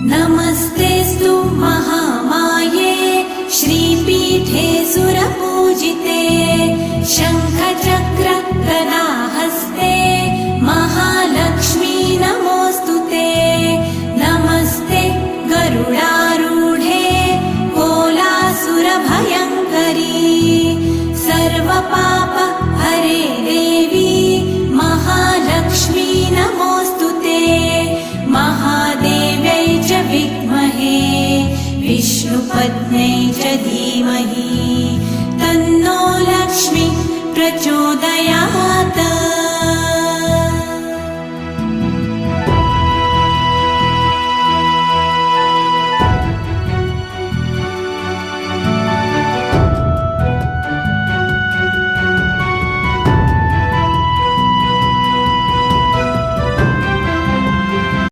नमस्तेऽस्तु महामाये श्रीपीठे सुरपूजिते शङ्खचक्र गदाहस्ते महालक्ष्मी नमोऽस्तुते। नमस्ते गरुडारूढे कोलासुरभयङ्करी सर्वपाप हरे देवी महालक्ष्मी नमोऽस्तुते। महादेव्यै च विद्महे विष्णुपत्न्यै च धीमहि तन्नो लक्ष्मी प्रचोदयात्।